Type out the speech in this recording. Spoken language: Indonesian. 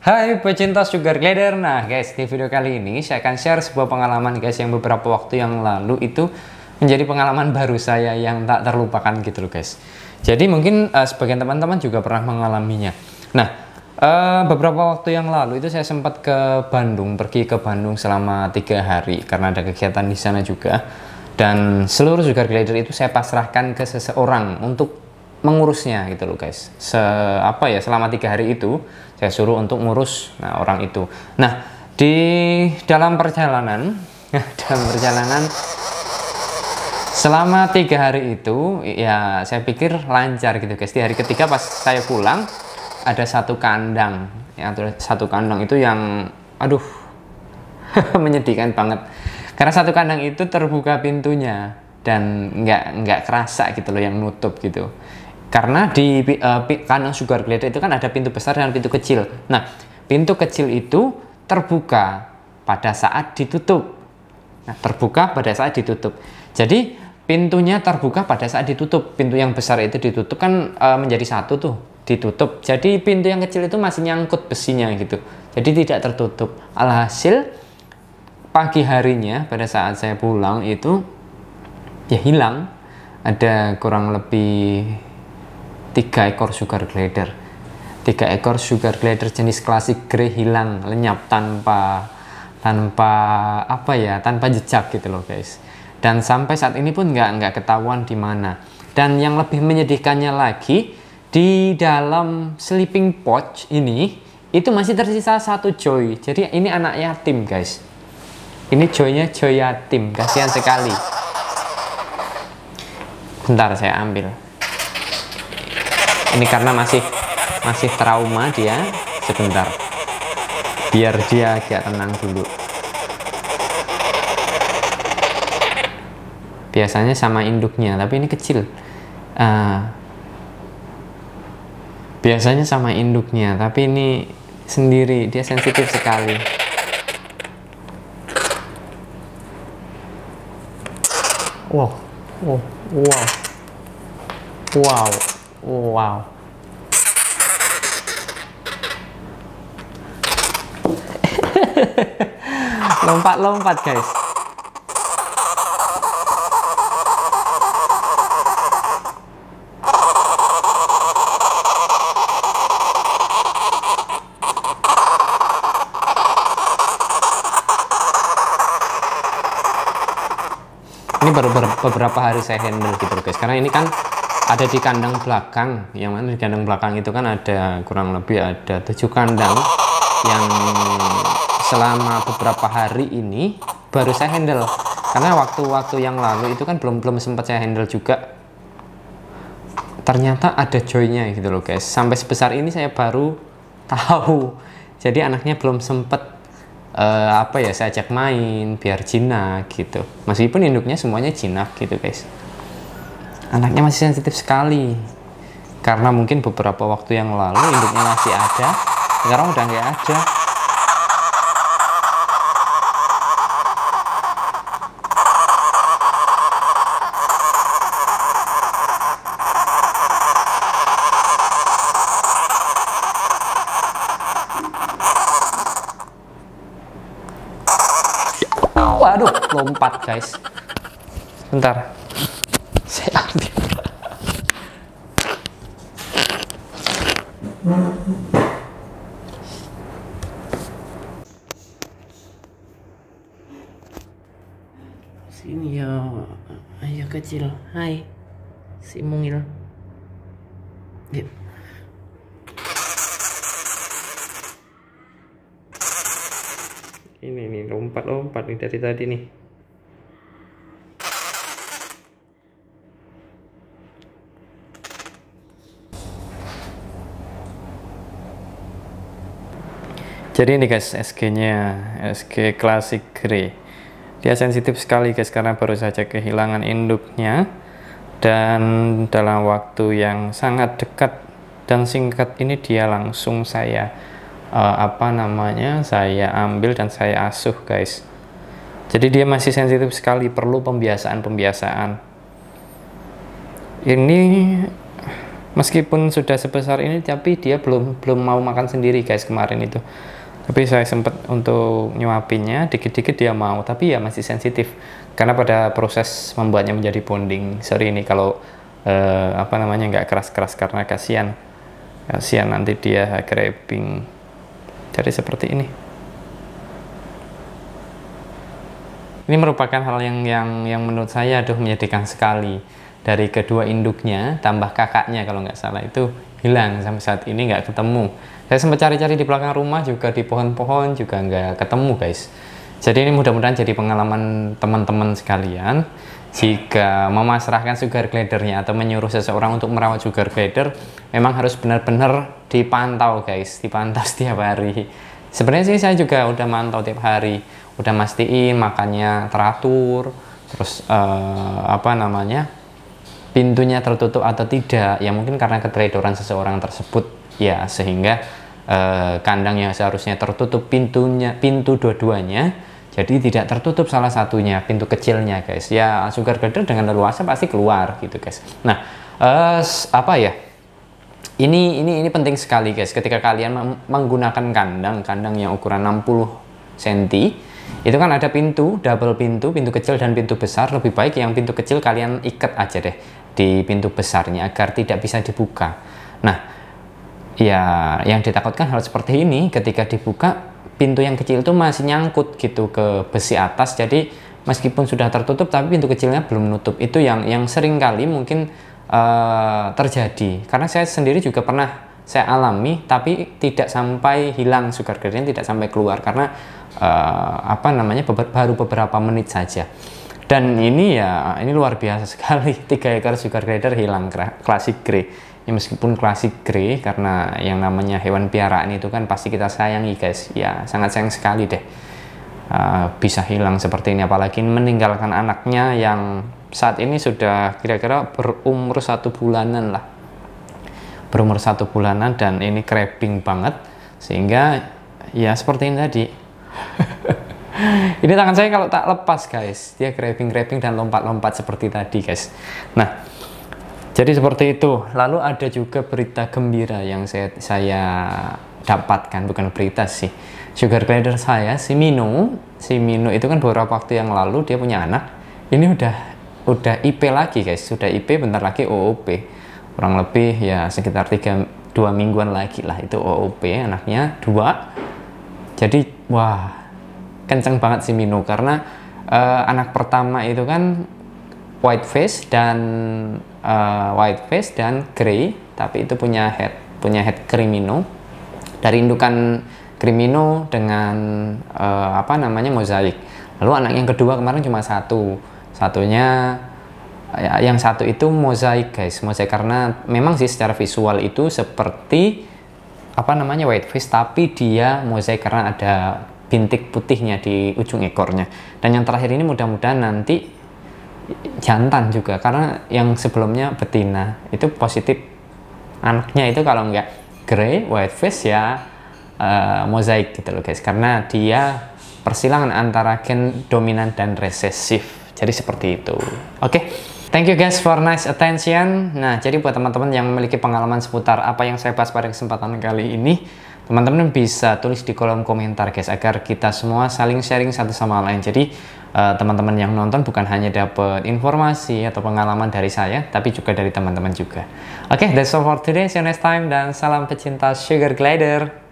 Hai pecinta sugar glider. Nah guys, di video kali ini saya akan share sebuah pengalaman guys yang beberapa waktu yang lalu itu menjadi pengalaman baru saya yang tak terlupakan gitu loh guys. Jadi mungkin sebagian teman-teman juga pernah mengalaminya. Nah beberapa waktu yang lalu itu saya sempat ke Bandung, pergi ke Bandung selama 3 hari karena ada kegiatan di sana juga. Dan seluruh sugar glider itu saya pasrahkan ke seseorang untuk mengurusnya gitu loh guys. Selama 3 hari itu saya suruh untuk ngurus orang itu. Nah di dalam perjalanan selama 3 hari itu ya saya pikir lancar gitu guys. Di hari ketiga pas saya pulang ada satu kandang itu yang aduh menyedihkan banget karena satu kandang itu terbuka pintunya dan nggak kerasa gitu loh yang nutup gitu. Karena di kandang sugar glider itu kan ada pintu besar dan pintu kecil. Nah, pintu kecil itu terbuka pada saat ditutup. Jadi, pintunya terbuka pada saat ditutup. Pintu yang besar itu ditutup kan menjadi satu tuh, ditutup. Jadi, pintu yang kecil itu masih nyangkut besinya gitu. Jadi, tidak tertutup. Alhasil, pagi harinya pada saat saya pulang itu ya hilang. Ada kurang lebih 3 ekor sugar glider. 3 ekor sugar glider jenis klasik grey hilang, lenyap tanpa jejak gitu loh guys. Dan sampai saat ini pun nggak ketahuan di mana. Dan yang lebih menyedihkannya lagi, di dalam sleeping pouch ini itu masih tersisa 1 Joy. Jadi ini anak yatim guys. Ini Joy-nya Joy yatim, kasihan sekali. Bentar saya ambil. Ini karena masih trauma dia, sebentar. Biar dia agak tenang dulu. Biasanya sama induknya, tapi ini kecil. Biasanya sama induknya, tapi ini sendiri, dia sensitif sekali. Wow. Lompat-lompat guys. Ini baru beberapa hari saya handle gitu guys, karena ini kan ada di kandang belakang, yang mana di kandang belakang itu kan ada kurang lebih ada 7 kandang yang selama beberapa hari ini baru saya handle, karena waktu-waktu yang lalu itu kan belum sempat saya handle juga. Ternyata ada joy-nya gitu loh guys, sampai sebesar ini saya baru tahu. Jadi anaknya belum sempat saya ajak main biar jinak gitu, meskipun induknya semuanya jinak gitu guys. Anaknya masih sensitif sekali karena mungkin beberapa waktu yang lalu induknya masih ada, sekarang udah nggak ada. Waduh, lompat guys. Bentar, saya ambil. Sini ya, ayo kecil. Hai, si mungil. Yuk. Ini nih lompat-lompat nih dari tadi nih. Jadi ini guys SG Classic Grey. Dia sensitif sekali guys karena baru saja kehilangan induknya dan dalam waktu yang sangat dekat dan singkat ini dia langsung saya saya ambil dan saya asuh guys. Jadi dia masih sensitif sekali, perlu pembiasaan. Ini Meskipun sudah sebesar ini, tapi dia belum mau makan sendiri guys kemarin itu. Tapi saya sempat untuk nyuapinnya, dikit-dikit dia mau, tapi ya masih sensitif. Karena pada proses membuatnya menjadi bonding. Sorry ini kalau apa namanya nggak keras-keras, karena kasihan nanti dia grabbing. Jadi seperti ini. Ini merupakan hal yang menurut saya menyedihkan sekali. Dari kedua induknya tambah kakaknya kalau nggak salah itu hilang sampai saat ini nggak ketemu. Saya sempat cari-cari di belakang rumah juga, di pohon-pohon juga nggak ketemu guys. Jadi ini mudah-mudahan jadi pengalaman teman-teman sekalian. Jika memasrahkan sugar glidernya atau menyuruh seseorang untuk merawat sugar glider, memang harus benar-benar dipantau guys, dipantau setiap hari. Sebenarnya sih saya juga udah mantau tiap hari, udah mastiin makannya teratur, terus apa namanya, pintunya tertutup atau tidak, ya mungkin karena keteledoran seseorang tersebut ya, sehingga kandang yang seharusnya tertutup pintu dua-duanya jadi tidak tertutup salah satunya, pintu kecilnya guys. Ya sugar glider dengan leluasa pasti keluar gitu guys. Nah apa ya, ini penting sekali guys, ketika kalian menggunakan kandang yang ukuran 60 cm, itu kan ada pintu, double pintu kecil dan pintu besar. Lebih baik yang pintu kecil kalian ikat aja deh di pintu besarnya agar tidak bisa dibuka. Nah ya yang ditakutkan hal seperti ini, ketika dibuka pintu yang kecil itu masih nyangkut gitu ke besi atas, jadi meskipun sudah tertutup tapi pintu kecilnya belum nutup. Itu yang sering kali mungkin terjadi, karena saya sendiri juga pernah saya alami, tapi tidak sampai hilang sugar glidernya, tidak sampai keluar, karena apa namanya, baru beberapa menit saja. Dan ini ya, ini luar biasa sekali, 3 ekor sugar glider hilang, classic grey. Ya, meskipun classic grey, karena yang namanya hewan piaraan itu kan pasti kita sayangi guys, ya sangat sayang sekali deh bisa hilang seperti ini, apalagi meninggalkan anaknya yang saat ini sudah kira-kira berumur 1 bulanan lah, berumur 1 bulanan, dan ini crabbing banget, sehingga ya seperti ini tadi. Ini tangan saya kalau tak lepas guys, dia crabbing dan lompat-lompat seperti tadi guys. Nah jadi seperti itu. Lalu ada juga berita gembira yang saya dapatkan, bukan berita sih, sugar glider saya si Mino itu kan beberapa waktu yang lalu dia punya anak. Ini udah IP lagi guys, sudah IP, bentar lagi OOP, kurang lebih ya sekitar 2 mingguan lagi lah itu OOP, anaknya 2. Jadi wah kenceng banget si Mino, karena anak pertama itu kan white face dan grey, tapi itu punya head Crimino, dari indukan Crimino dengan apa namanya, mozaik. Lalu anak yang kedua kemarin cuma satunya ya, yang satu itu mozaik guys, mozaik, karena memang sih secara visual itu seperti apa namanya, white face, tapi dia mozaik karena ada bintik putihnya di ujung ekornya. Dan yang terakhir ini mudah-mudahan nanti jantan juga, karena yang sebelumnya betina itu positif anaknya itu, kalau nggak grey white face ya mozaik gitu loh guys, karena dia persilangan antara gen dominan dan resesif. Jadi seperti itu. Oke. Thank you guys for nice attention. Nah, jadi buat teman-teman yang memiliki pengalaman seputar apa yang saya bahas pada kesempatan kali ini, teman-teman bisa tulis di kolom komentar guys, agar kita semua saling sharing satu sama lain. Jadi teman-teman yang nonton bukan hanya dapat informasi atau pengalaman dari saya, tapi juga dari teman-teman juga. Oke, that's all for today. See you next time, dan salam pecinta sugar glider.